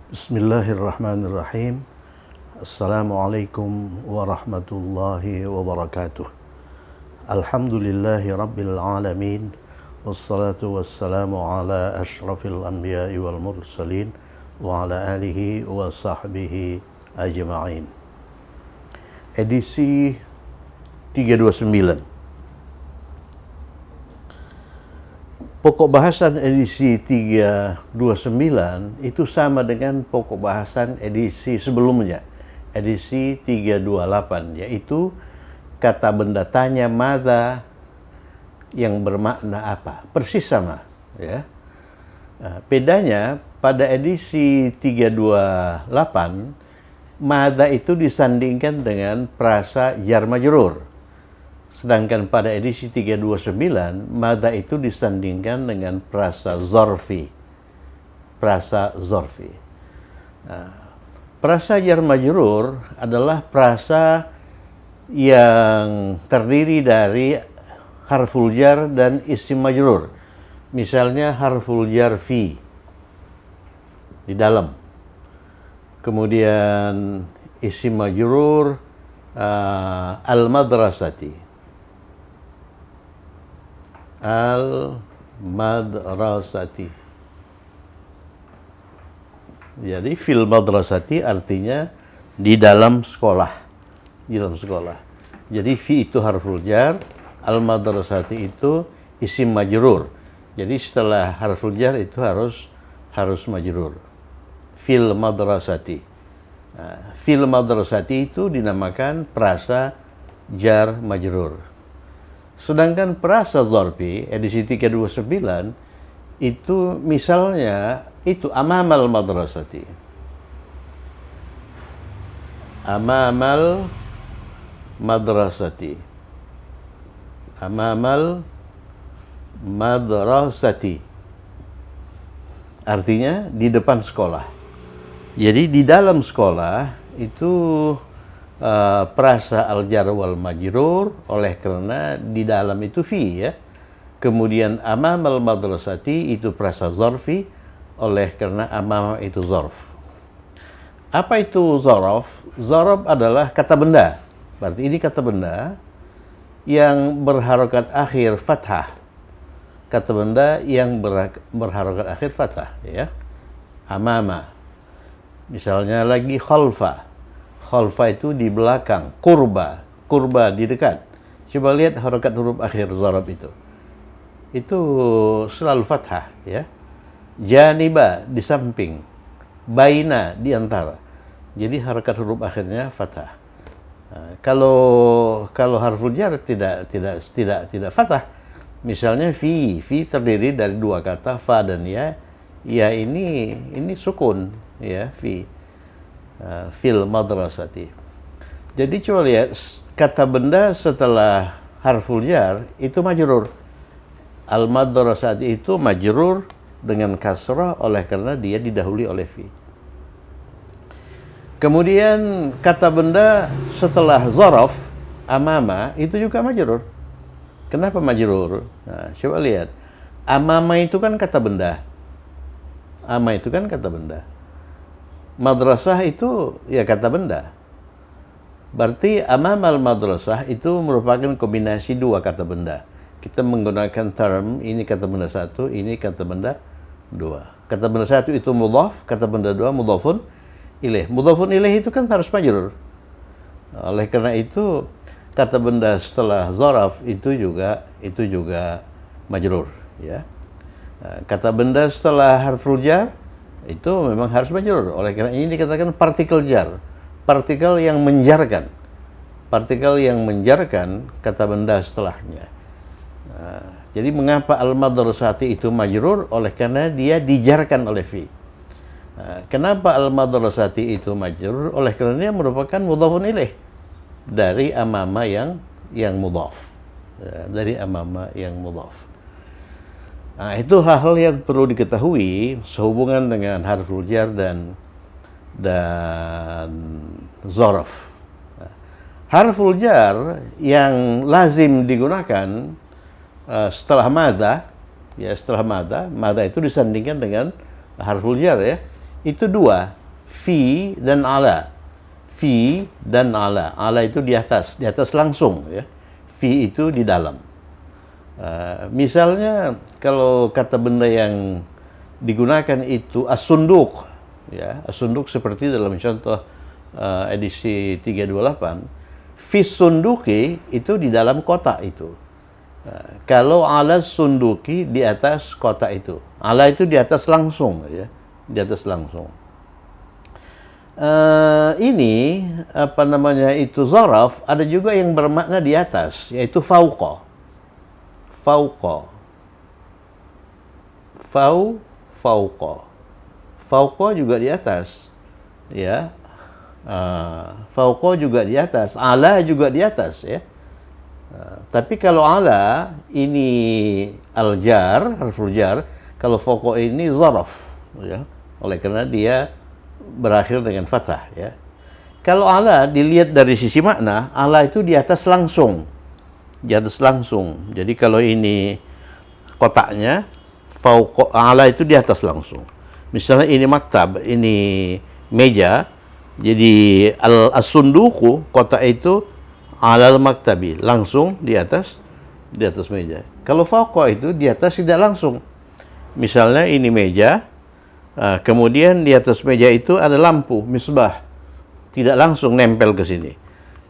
Bismillahirrahmanirrahim. Assalamualaikum warahmatullahi wabarakatuh. Alhamdulillahi rabbil alamin. Wassalatu wassalamu ala ashrafil anbiya'i wal mursalin wa ala alihi wa sahbihi ajma'in. Edisi 329. Pokok bahasan edisi 329 itu sama dengan pokok bahasan edisi sebelumnya, edisi 328, yaitu kata benda tanya madza yang bermakna apa. Persis sama, ya. Bedanya pada edisi 328, madza itu disandingkan dengan prasa jar majrur. Sedangkan pada edisi 329, madza itu disandingkan dengan prasa zorfi. Prasa zorfi. Prasa jar majrur adalah prasa yang terdiri dari harful jar dan isim majrur. Misalnya harful jar fi di dalam. Kemudian isim majrur al-madrasati. Al-madrasati. Jadi fil madrasati artinya di dalam sekolah. Di dalam sekolah. Jadi fi itu harful jar, al-madrasati itu isim majrur. Jadi setelah harful jar itu harus majrur. Fil madrasati. Fil madrasati itu dinamakan prasa jar majrur. Sedangkan prasa zorfi edisi 329 itu misalnya itu amamal madrasati. Amamal madrasati. Amamal madrasati. Artinya di depan sekolah. Jadi di dalam sekolah itu prasa al-jar wal majrur, oleh karena di dalam itu fi, ya. Kemudian amamal madrasati itu prasa zorfi, oleh karena amam itu zorf. Apa itu zorof? Zorof adalah kata benda. Berarti ini kata benda yang berharokat akhir fathah. Kata benda yang berharokat akhir fathah, ya. Amama. Misalnya lagi khalfa. Khalfa itu di belakang, kurba di dekat. Coba lihat harokat huruf akhir zarab itu selalu fathah, ya. Janiba di samping, baina di antara. Jadi harokat huruf akhirnya fathah. Kalau harful jar tidak fathah. Misalnya fi terdiri dari dua kata fa dan ya. Ya ini sukun, ya, fi. Fil madrasati. Jadi coba lihat kata benda setelah harful jar itu majrur. Al madrasati itu majrur dengan kasrah oleh karena dia didahului oleh fi. Kemudian kata benda setelah zorof amama itu juga majrur. Kenapa majrur? Nah, coba lihat. Amama itu kan kata benda. Ama itu kan kata benda. Madrasah itu ya kata benda. Berarti amamal madrasah itu merupakan kombinasi dua kata benda. Kita menggunakan term, ini kata benda satu, ini kata benda dua. Kata benda satu itu mudhaf, kata benda dua mudhafun ilaih. Mudhafun ilaih itu kan harus majrur. Oleh karena itu kata benda setelah zaraf itu juga majrur, ya. Kata benda setelah harful jar itu memang harus majrur. Oleh karena ini dikatakan partikel jar, partikel yang menjarkan kata benda setelahnya. Jadi mengapa al-madrasati itu majrur? Oleh karena dia dijarkan oleh fi. Kenapa al-madrasati itu majrur? Oleh karena dia merupakan mudhafun ilaih dari amama yang mudhaf. Dari amama yang mudhaf. Nah, itu hal-hal yang perlu diketahui sehubungan dengan harful jar dan zorof. Harful jar yang lazim digunakan setelah madza, ya, setelah madza itu disandingkan dengan harful jar, ya. itu dua, fi dan ala. Fi dan ala. Ala itu di atas langsung ya. Fi itu di dalam. Misalnya kalau kata benda yang digunakan itu as-sunduk ya, as-sunduk seperti dalam contoh edisi 328, fi sunduki itu di dalam kotak itu. Kalau ala sunduki di atas kotak itu. Ala itu di atas langsung ya, di atas langsung. Ini apa namanya itu zaraf, ada juga yang bermakna di atas, yaitu fauqa. Fauqa. Fauqa. Fauqa juga di atas. Ya. Fauqa juga di atas, ala juga di atas ya. Tapi kalau ala ini al-jar, harful jar, kalau fauqa ini zaraf ya. Oleh karena dia berakhir dengan fathah ya. Kalau ala dilihat dari sisi makna, ala itu di atas langsung. Di atas langsung. Jadi kalau ini kotaknya, fauqa ala itu di atas langsung. Misalnya ini maktab, ini meja, jadi as-sunduku kotak itu alal maktabi, langsung di atas meja. Kalau fauqa itu di atas tidak langsung. Misalnya ini meja, kemudian di atas meja itu ada lampu, misbah. Tidak langsung nempel ke sini.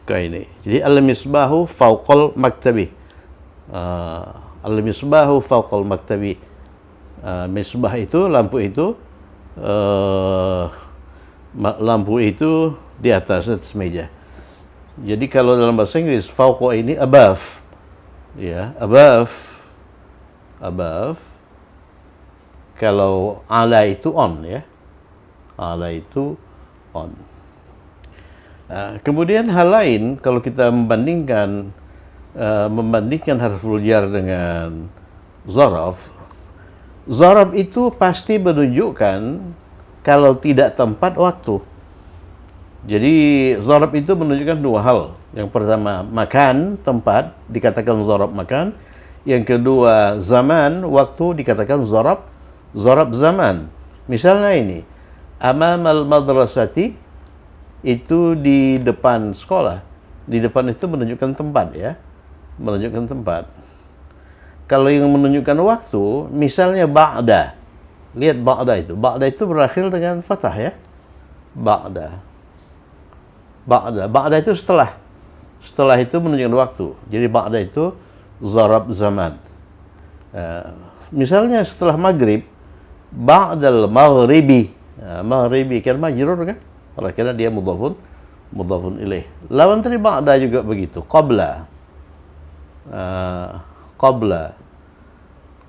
Ke ini. Jadi al-misbahu fauqal maktabi. Al-misbahu fauqal maktabi. Misbah itu, lampu itu di atas meja. Jadi kalau dalam bahasa Inggris fauqa ini above. Ya, above. Kalau ala itu on ya. Ala itu on. Kemudian hal lain kalau kita membandingkan harful jar dengan zaraf. Zaraf itu pasti menunjukkan kalau tidak tempat waktu. Jadi zaraf itu menunjukkan dua hal. Yang pertama makan, tempat, dikatakan zaraf makan. Yang kedua zaman, waktu, dikatakan zaraf zaman. Misalnya ini, amamal madrasati, itu di depan sekolah. Di depan itu menunjukkan tempat ya. Menunjukkan tempat. Kalau yang menunjukkan waktu, misalnya ba'da. Lihat ba'da itu. Ba'da itu berakhir dengan fathah ya. Ba'da. Ba'da itu setelah. Setelah itu menunjukkan waktu. Jadi ba'da itu zarab zaman. Misalnya setelah maghrib, ba'dal maghribi. Maghribi kan majrur kan? Oleh karena dia mudhafun ilaih. Lawan dari ba'da juga begitu. Qabla.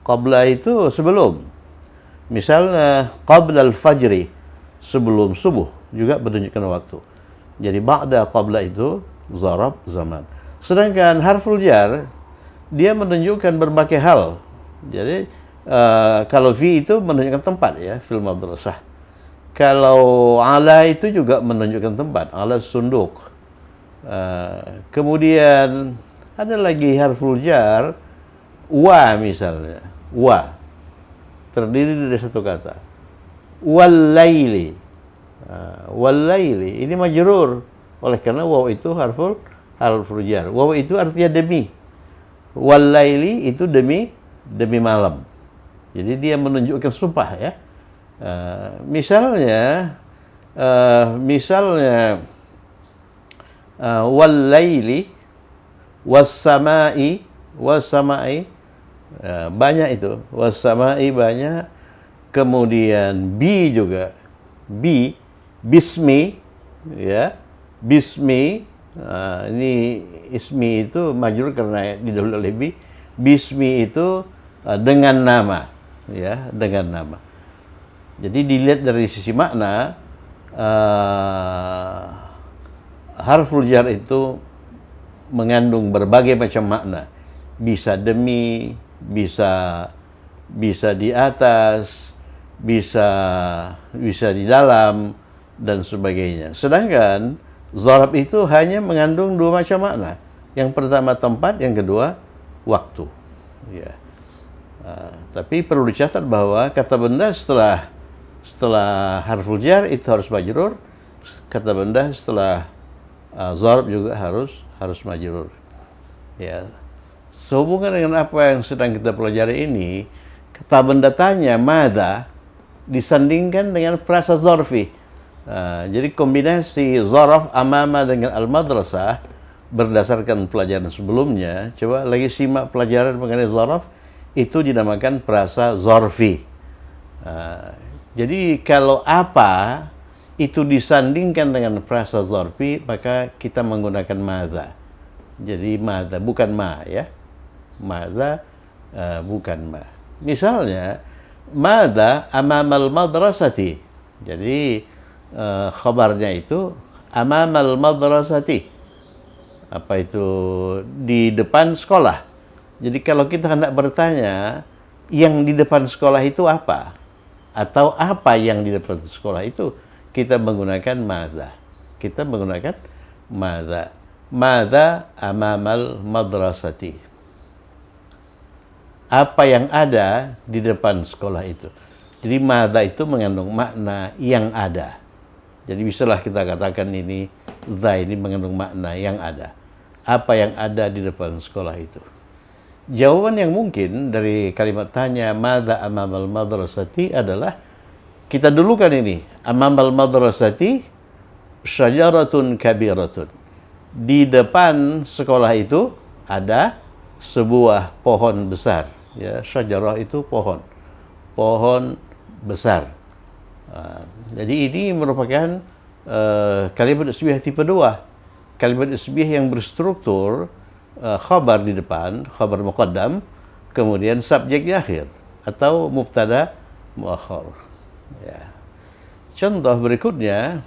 Qabla itu sebelum. Misalnya qabla al-fajri, sebelum subuh, juga menunjukkan waktu. Jadi ba'da qabla itu zarab zaman. Sedangkan harful jar dia menunjukkan berbagai hal. Jadi kalau fi itu menunjukkan tempat ya, fil madrasah. Kalau ala itu juga menunjukkan tempat, ala sunduk. Kemudian ada lagi harful jar, wa misalnya. Wa terdiri dari satu kata. Wal-laili. Wal-laili ini majrur. Oleh karena waw itu harful jar. Waw itu artinya demi. Wal-laili itu demi malam. Jadi dia menunjukkan sumpah ya. Misalnya wal-laili was-sama'i banyak itu. Was-sama'i banyak. Kemudian bi juga. Bismi ya. Bismi ini ismi itu majrur karena didahului oleh bi. Bismi itu dengan nama ya, dengan nama. Jadi dilihat dari sisi makna, harful jar itu mengandung berbagai macam makna. Bisa demi, bisa di atas, bisa di dalam, dan sebagainya. Sedangkan zarab itu hanya mengandung dua macam makna. Yang pertama tempat, yang kedua waktu. Ya. Tapi perlu dicatat bahwa kata benda setelah setelah harful jar itu harus majrur, kata benda setelah zarf juga harus majrur. Ya. Sehubungan dengan apa yang sedang kita pelajari ini, kata benda tanya madza disandingkan dengan frasa zarfi. Jadi kombinasi zarf amama dengan al-madrasah berdasarkan pelajaran sebelumnya, coba lagi simak pelajaran mengenai zarf, itu dinamakan frasa zarfi. Jadi kalau apa itu disandingkan dengan frasa zarfi, maka kita menggunakan madza. Jadi madza bukan ma ya. Madza bukan ma. Misalnya madza amamal madrasati. Jadi khabarnya itu amamal madrasati. Apa itu? Di depan sekolah. Jadi kalau kita hendak bertanya yang di depan sekolah itu apa? Atau apa yang di depan sekolah itu, kita menggunakan madza. Kita menggunakan madza. Madza amamal madrasati. Apa yang ada di depan sekolah itu. Jadi madza itu mengandung makna yang ada. Jadi bisalah kita katakan ini, za ini mengandung makna yang ada. Apa yang ada di depan sekolah itu. Jawaban yang mungkin dari kalimat tanya madza amamal madrasati adalah kita dulukan ini. Amamal madrasati syajaratun kabiratun. Di depan sekolah itu ada sebuah pohon besar. Ya, syajarah itu pohon. Pohon besar. Jadi ini merupakan kalimat ismiyah tipe 2. Kalimat ismiyah yang berstruktur khabar di depan, khabar muqaddam, kemudian subjek di akhir atau mubtada muakhar. Ya. Contoh berikutnya,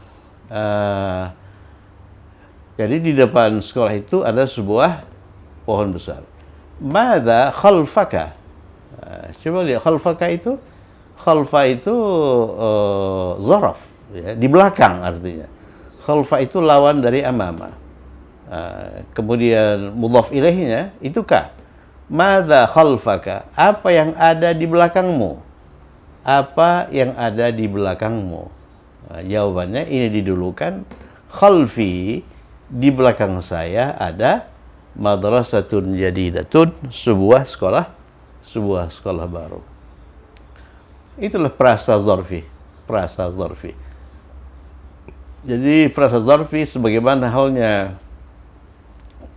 jadi di depan sekolah itu ada sebuah pohon besar. Madza khalfaka? Coba lihat khalfaka itu, khalfa itu zaraf, ya, di belakang artinya. Khalfa itu lawan dari amama. Kemudian mudhaf ilaihnya itu ka. Madza khalfaka? Apa yang ada di belakangmu? Apa yang ada di belakangmu? Jawabannya ini didulukan khalfi, di belakang saya ada madrasatun jadidatun, sebuah sekolah baru. Itulah frasa zarfi, frasa zarfi. Jadi frasa zarfi sebagaimana halnya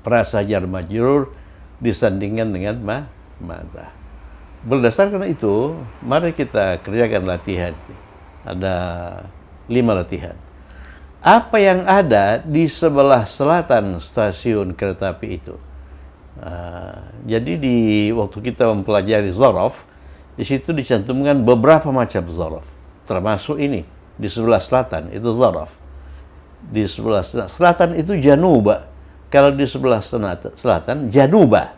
frasa jar majrur disandingkan dengan madza. Berdasarkan itu, mari kita kerjakan latihan. Ada 5 latihan. Apa yang ada di sebelah selatan stasiun kereta api itu? Jadi di waktu kita mempelajari zaraf, di situ dicantumkan beberapa macam zaraf, termasuk ini di sebelah selatan itu zaraf. Di sebelah selatan itu januba. Kalau di sebelah selatan januba,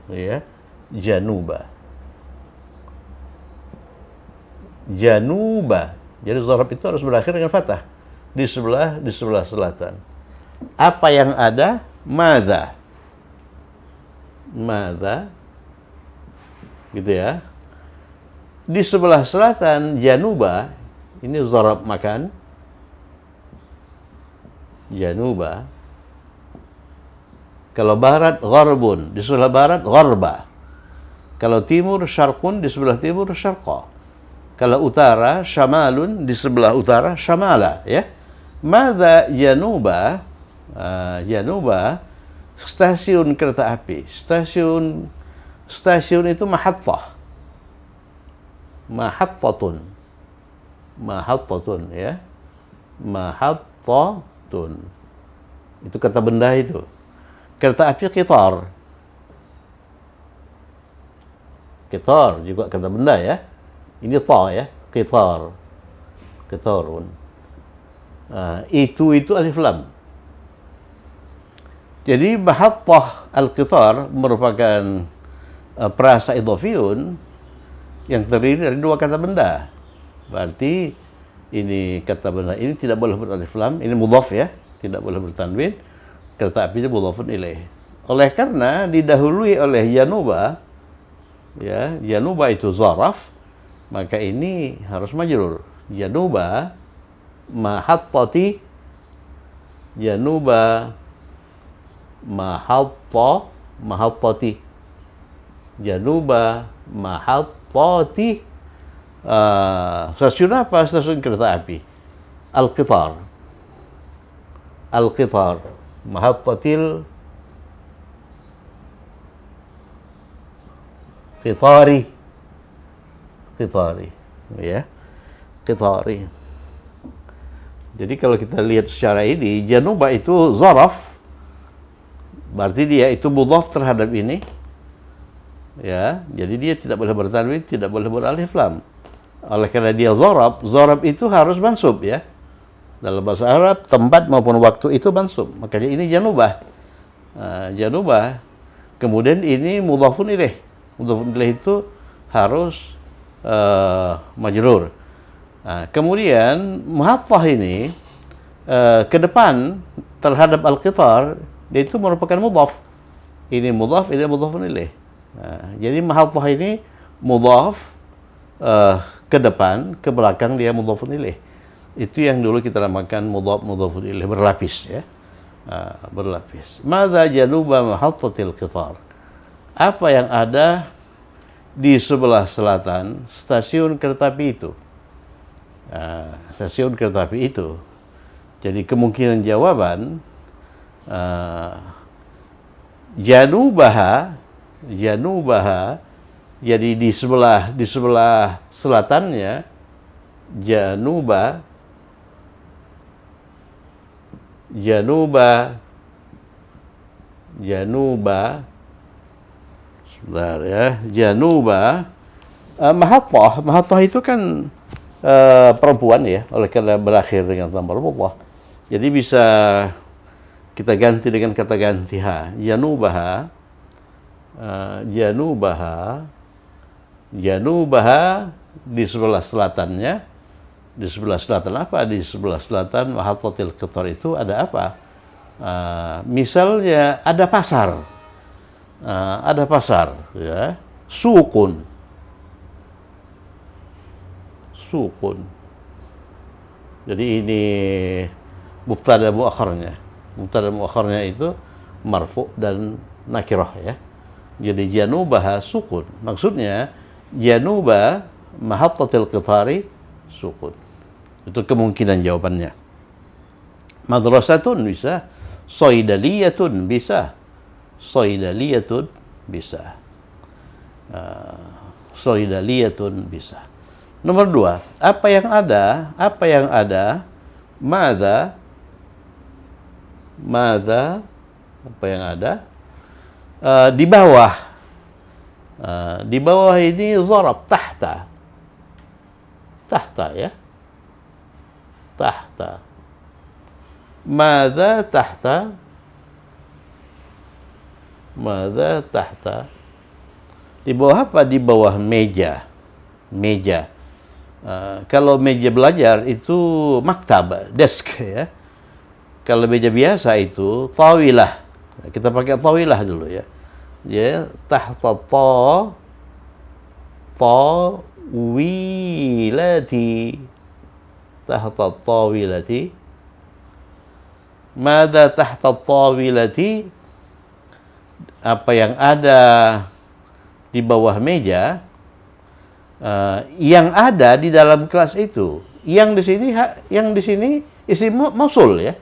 ya, januba, januba. Jadi zaraf itu harus berakhir dengan fathah. Di sebelah selatan. Apa yang ada? Madza. Madza. Gitu ya. Di sebelah selatan januba, ini zaraf makan. Januba. Kalau barat gharbun, di sebelah barat gharba. Kalau timur syarqun, di sebelah timur syarqa. Kalau utara syamalun, di sebelah utara syamala, ya. Madza januba? Januba stasiun kereta api. Stasiun itu mahattah. Mahattatun. Mahattatun, ya. Mahattatun. Itu kata benda itu. Kereta api qitar. Qitar juga kata benda, ya. Ini ta, ya. Qitar. Qitarun. Itu alif lam. Jadi mahattah al-qitar merupakan prasa idhafiyun yang terdiri dari 2 kata benda. Berarti ini kata benda ini tidak boleh beralif lam, ini mudhaf, ya, tidak boleh bertanwin. Kereta apinya mudhafun ilaih. Oleh karena didahului oleh januba, ya, januba itu zaraf, maka ini harus majrur. Januba mahattati, januba mahattati, januba mahattati. Stasiun apa? Stasiun kereta api. Al-Qitar. Al-Qitar. Mahattatil Qitari. Qitari. Ya. Qitari. Jadi kalau kita lihat secara ini, januba itu zaraf. Berarti dia itu mudhaf terhadap ini. Ya, jadi dia tidak boleh bertanwin, tidak boleh beralif lam. Oleh karena dia zarab, zarab itu harus mansub ya. Dalam bahasa Arab, tempat maupun waktu itu mansub. Makanya ini janubah. Janubah. Kemudian ini mudhafun ilaih. Mudhafun ilaih itu harus majrur. Kemudian muhaffah ini ke depan terhadap al-qitar, dia itu merupakan mudhaf. Ini mudhaf, ini mudhafun ilaih. Jadi muhaffah ini mudhaf ke depan, ke belakang dia mudhafun ilaih. Itu yang dulu kita namakan mudhafun ilaih, berlapis ya. Berlapis. Madza januba mahattatil qitar? Apa yang ada di sebelah selatan stasiun kereta api itu? Stasiun kereta api itu. Jadi kemungkinan jawaban janubaha, jadi di sebelah selatannya, januba sebentar ya, januba mahattah itu kan perempuan ya, oleh karena berakhir dengan tambah Allah. Jadi bisa kita ganti dengan kata ganti ha. Janubaha di sebelah selatannya. Di sebelah selatan apa? Di sebelah selatan mahattatil qitar itu ada apa? Misalnya ada pasar. Ada pasar ya. Sukun. Jadi ini mubtada muakharnya. Mubtada muakharnya itu marfu dan nakirah ya. Jadi janubaha sukun. Maksudnya januba mahattatil qitari sukun. Itu kemungkinan jawabannya. Madrasatun bisa, soidaliyatun bisa, soidaliyatun bisa, soidaliyatun bisa. Nomor 2, apa yang ada? Apa yang ada? Madza, apa yang ada? Di bawah. Di bawah ini zarab tahta. Tahta ya. Tahta. Madza tahta? Madza tahta? Di bawah apa? Di bawah meja. Meja. Kalau meja belajar itu maktab, desk ya. Kalau meja biasa itu tawilah. Kita pakai tawilah dulu ya. Ya, tahta tawilati. Tahta tawilati. Mada tahta tawilati? Apa yang ada di bawah meja? Yang ada di dalam kelas itu. Yang di sini isim mausul ya.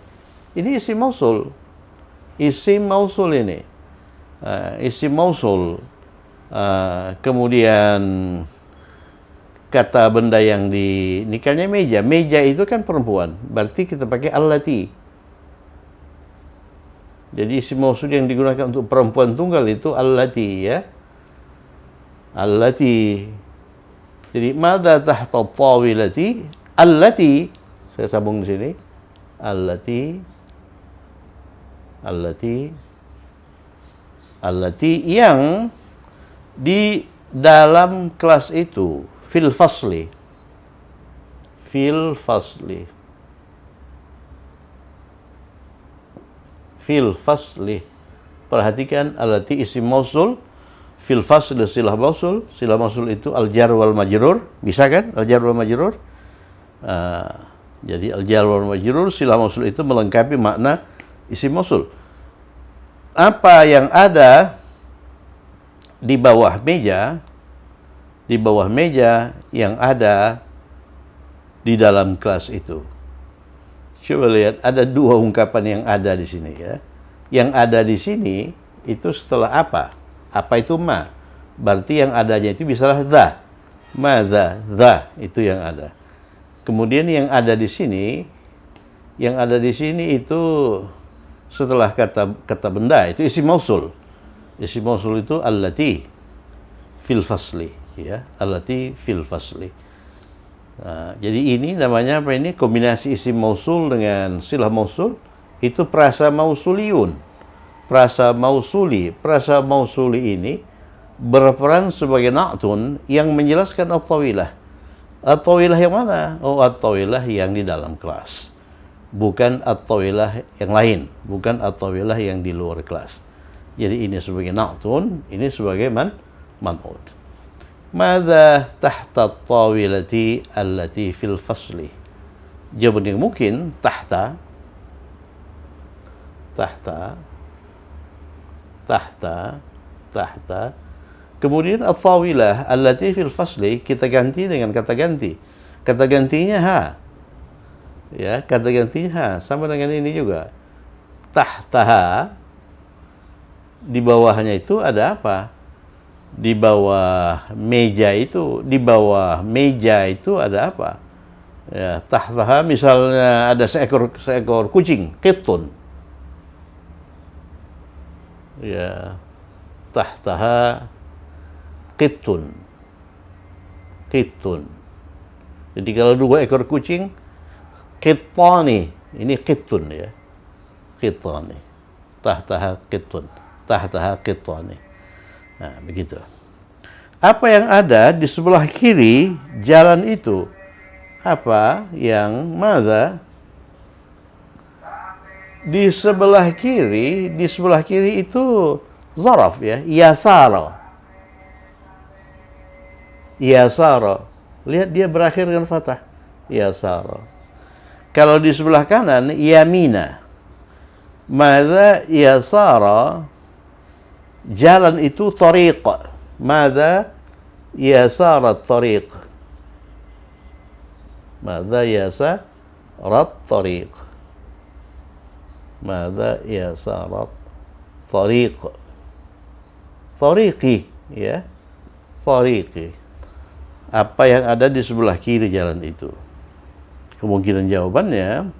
Ini isim mausul. Isim mausul ini. Isim mausul. Kemudian kata benda yang nikahnya meja. Meja itu kan perempuan. Berarti kita pakai allati. Jadi isim mausul yang digunakan untuk perempuan tunggal itu allati ya. Allati. Jadi madza tahta tawilati? Allati. Saya sambung di sini. Allati yang di dalam kelas itu, fil fasli. Perhatikan allati isim mausul, fil fasl silah mausul. Silah mausul itu al-jar wal majrur, bisa kan? Al-jar wal majrur. Jadi al-jar wal majrur, silah mausul itu melengkapi makna isim mausul. Apa yang ada di bawah meja yang ada di dalam kelas itu. Coba lihat, ada dua ungkapan yang ada di sini ya. Yang ada di sini itu setelah apa? Apa itu ma? Berarti yang adanya itu bisalah dha. Madza, dha itu yang ada. Kemudian yang ada di sini itu setelah kata benda itu isim mausul. Isim mausul itu allati fil fasli ya, allati fil fasli. Nah, jadi ini namanya apa ini? Kombinasi isim mausul dengan silah mausul itu prasa mausuliun. Prasa mausuli ini berperan sebagai na'tun yang menjelaskan at-tawilah. At-tawilah yang mana? Oh, at-tawilah yang di dalam kelas. Bukan at-tawilah yang lain, bukan at-tawilah yang di luar kelas. Jadi ini sebagai na'tun, ini sebagai man'ut. Madza tahta at-tawilati allati fil fasli. Jawaban yang mungkin tahta. Kemudian at-tawilah allati fil fasli kita ganti dengan kata ganti. Kata gantinya ha. Ya, kata gantinya ha, sama dengan ini juga. Tahtaha, di bawahnya itu ada apa? Di bawah meja itu ada apa? Ya, tahtaha misalnya ada seekor kucing, qitun. Ya, tahtaha qitun. Jadi kalau 2 ekor kucing, qittani, ini qittun ya. Qittani. Tahtaha qittani. Nah, begitu. Apa yang ada di sebelah kiri jalan itu? Apa yang madza? Di sebelah kiri itu zaraf ya, yasara. Lihat dia berakhir dengan fathah. Yasara. Kalau di sebelah kanan yamina. Madza yasara? Jalan itu tariq. Madza yasara tariq? Madza yasara tariq? Madza yasara tariq? Tariqi ya. Tariqi. Apa yang ada di sebelah kiri jalan itu? Kemungkinan jawabannya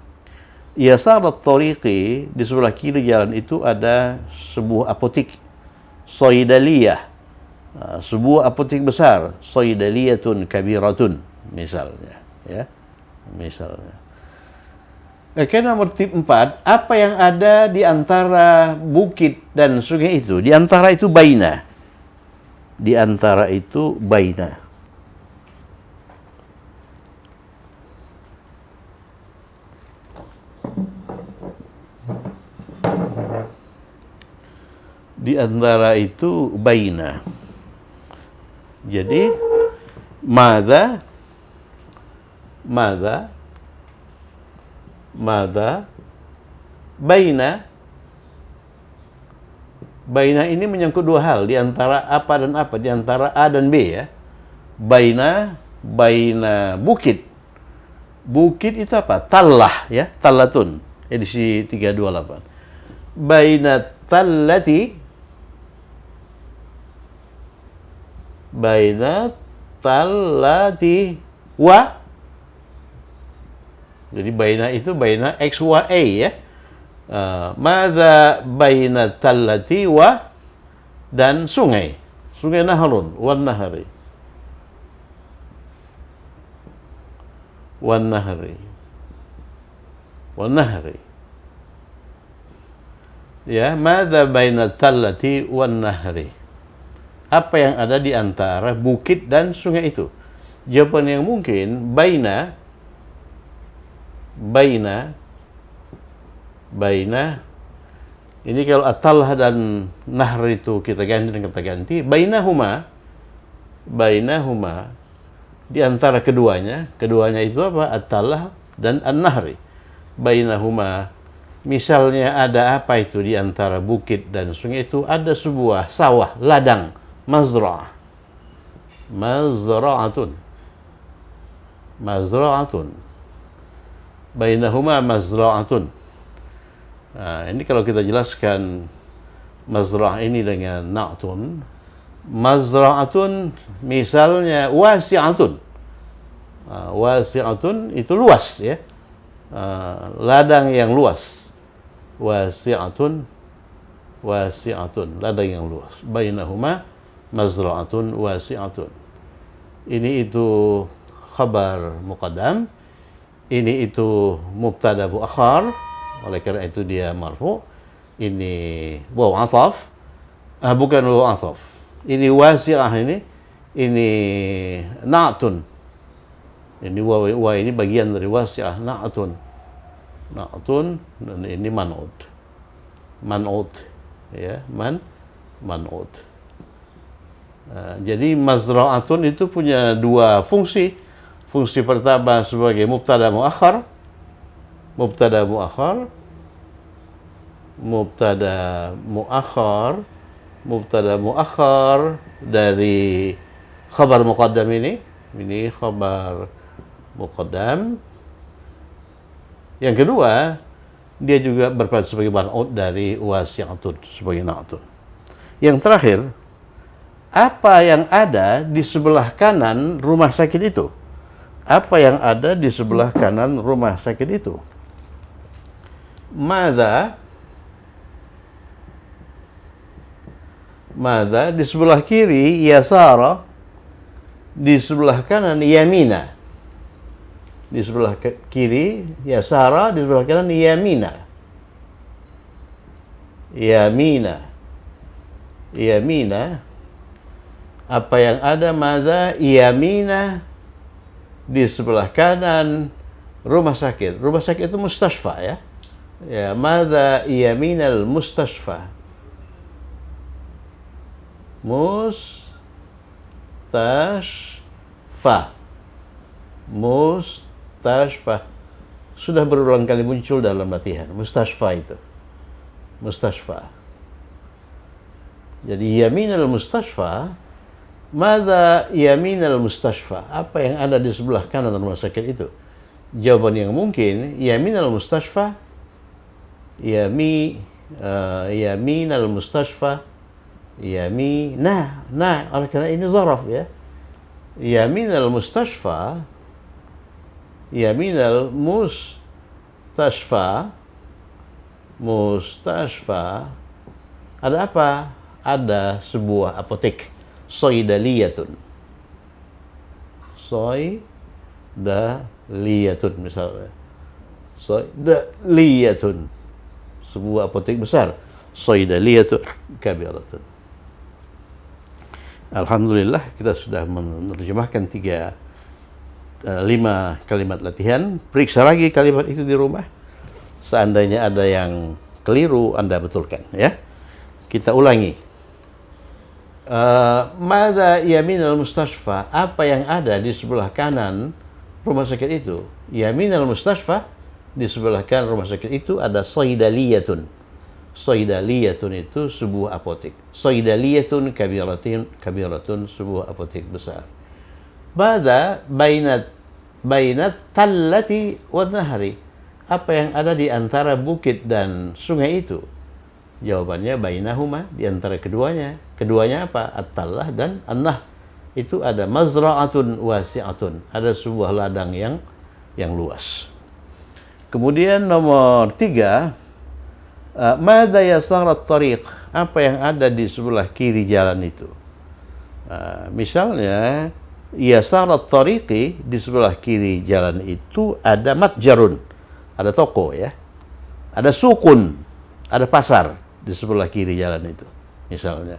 yasarat tariqi, di sebelah kiri jalan itu ada sebuah apotik, soidaliyah, sebuah apotik besar, soidaliyatun kabiratun misalnya ya, misalnya. Oke, nomor tip 4, apa yang ada di antara bukit dan sungai itu? Di antara itu baina. Di antara itu baina. Di antara itu baina. Jadi madza baina. Baina ini menyangkut 2 hal, di antara apa dan apa, di antara A dan B ya. Baina bukit. Bukit itu apa? Tallah ya, tallatun. Edisi 328. Baina tallati wa. Jadi baina itu baina X wa A ya. Madza baina tallati wa dan sungai. Sungai Nahrun wan nahri. Wan nahri. Ya, madza baina tallati wan nahri. Apa yang ada di antara bukit dan sungai itu? Jawaban yang mungkin baina Ini kalau at-tallah dan nahr itu kita ganti dengan kata ganti. Bainahuma di antara keduanya itu apa? At-tallah dan an-nahri. Bainahuma, misalnya ada apa itu di antara bukit dan sungai itu, ada sebuah sawah, ladang, mazra'atun. Bainahuma mazra'atun. Nah, ini kalau kita jelaskan mazra'ah ini dengan na'tun, mazra'atun misalnya wasi'atun. Wasi'atun itu luas ya. Ladang yang luas. Wasi'atun, ladang yang luas. Bainahuma mazra'atun wasi'atun. Ini itu khabar muqaddam, ini itu mubtada muakhar, oleh karena itu dia marfu. Ini waw ataf, bukan waw ataf. Ini wasi'ah, ini na'tun. Ini wa ini bagian dari wasi'ah, na'tun, dan ini man'ut, ya, man'ut. Jadi mazra'atun itu punya dua fungsi. Fungsi pertama sebagai mubtada muakhar dari khabar muqaddam ini khabar muqaddam. Yang kedua, dia juga berperan sebagai man'ut dari wasi'atun sebagai na'tun. Yang terakhir, apa yang ada di sebelah kanan rumah sakit itu? Apa yang ada di sebelah kanan rumah sakit itu? Madza di sebelah kiri, yasara di sebelah kanan, yamina. Di sebelah kiri yasara, di sebelah kanan yamina. Apa yang ada? Madza yamina di sebelah kanan rumah sakit. Rumah sakit itu mustashfa ya. Ya, madza yaminal mustashfa. Mustashfa. Sudah berulang kali muncul dalam latihan. Mustashfa itu. Mustashfa. Jadi yaminal mustashfa. Madza yaminal mustashfa? Apa yang ada di sebelah kanan rumah sakit itu? Jawaban yang mungkin yaminal mustashfa, yaminal mustashfa, oleh karena ini zaraf ya. Yaminal mustashfa, ada apa? Ada sebuah apotek. Soidaliyatun misalnya. Soidaliyatun, sebuah apotek besar. Soidaliyatun kabiratun. Alhamdulillah kita sudah menerjemahkan 5 kalimat latihan. Periksa lagi kalimat itu di rumah. Seandainya ada yang keliru, Anda betulkan ya. Kita ulangi. Madza yaminal mustashfa? Apa yang ada di sebelah kanan rumah sakit itu? Yaminal mustashfa, di sebelah kanan rumah sakit itu ada soidaliyatun. Soidaliyatun itu sebuah apotek. Soidaliyatun kabiratun sebuah apotek besar. Madza bainat tallati wan nahri? Apa yang ada di antara bukit dan sungai itu? Jawabannya bainahuma, di antara keduanya. Keduanya apa? At-tallah dan an-nah. Itu ada mazra'atun wasi'atun. Ada sebuah ladang yang luas. Kemudian nomor 3, madza yasarat tariq? Apa yang ada di sebelah kiri jalan itu? Misalnya yasarat tariqi, di sebelah kiri jalan itu ada matjarun, ada toko ya. Ada sukun, ada pasar di sebelah kiri jalan itu misalnya.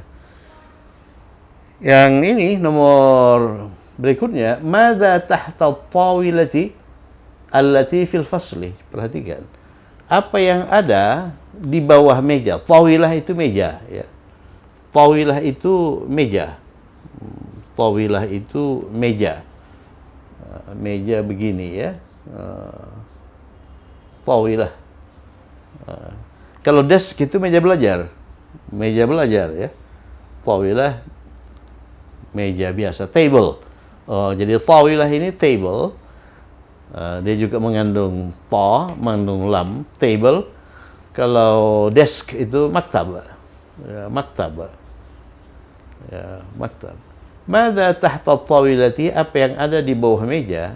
Yang ini nomor berikutnya, madza tahta at-tawilati allati fil fasli? Perhatikan, apa yang ada di bawah meja. Tawilah itu meja, ya. Tawilah itu meja. Tawilah itu meja. Meja begini, ya. Tawilah. Kalau desk itu meja belajar. Meja belajar, ya. Tawilah meja biasa, table. Jadi tawilah ini table. Dia juga mengandung mengandung lam, table. Kalau desk itu maktab. Ya, maktab. Ya, maktab. Mada tahta tawilati, apa yang ada di bawah meja?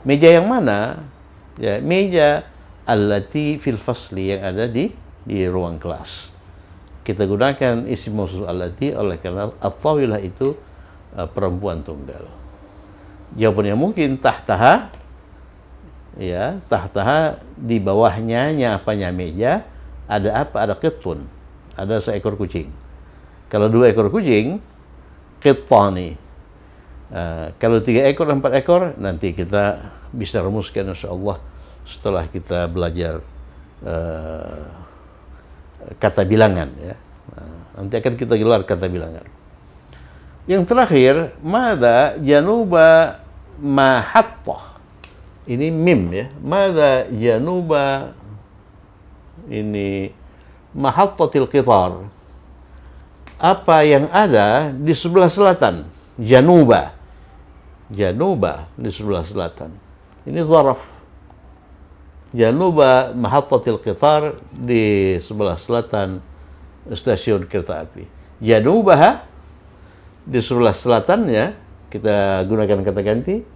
Meja yang mana? Ya, meja allati fil fasli, yang ada di ruang kelas. Kita gunakan isim mausul allati oleh karena at-tawilah itu perempuan tunggal. Jawabannya mungkin tahtaha, ya, tahtaha di bawahnya, apanya meja, ada apa? Ada qitun, ada seekor kucing. Kalau 2 ekor kucing, qittani. Kalau 3 ekor, 4 ekor, nanti kita bisa rumuskan insyaallah setelah kita belajar kata bilangan, ya. Nanti akan kita gelar kata bilangan. Yang terakhir, mada januba mahattah. Ini mim, ya. Mada januba ini mahattatil qitar. Apa yang ada di sebelah selatan? Januba. Januba di sebelah selatan. Ini zaraf. Januba mahattatil qitar, di sebelah selatan stasiun kereta api. Janubaha, di sebelah selatannya, kita gunakan kata ganti,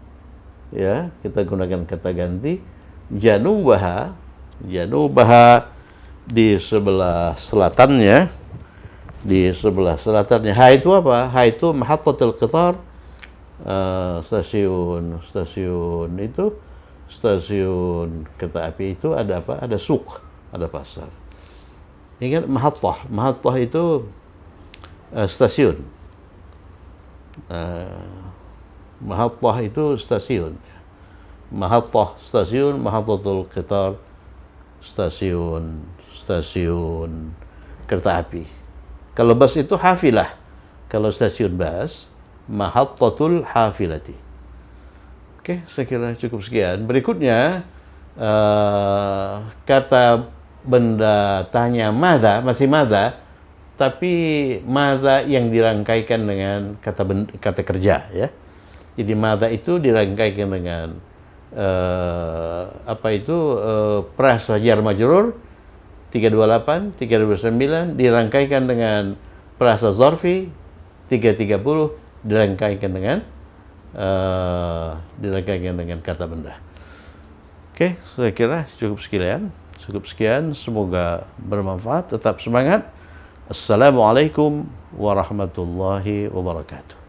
ya, kita gunakan kata ganti. Janubaha, janubaha di sebelah selatannya, di sebelah selatannya. Ha itu apa? Ha itu mahattatul qitar, stasiun itu, stasiun kereta api itu ada apa? Ada suq, ada pasar. Ingat mahattah, mahattah itu stasiun. Mahattah itu stasiun. Mahattah stasiun, mahattatul qitar stasiun kereta api. Kalau bus itu hafilah. Kalau stasiun bus, mahattatul hafilati. Oke, saya kira cukup sekian. Berikutnya kata benda tanya mada, masih mada, tapi mada yang dirangkaikan dengan kata kerja, ya. Jadi mada itu dirangkaikan dengan prasa jar majrur 328, 329, dirangkaikan dengan prasa zarfi 330, dirangkaikan dengan kata benda. Oke, saya kira cukup sekian. Semoga bermanfaat. Tetap semangat. Assalamualaikum warahmatullahi wabarakatuh.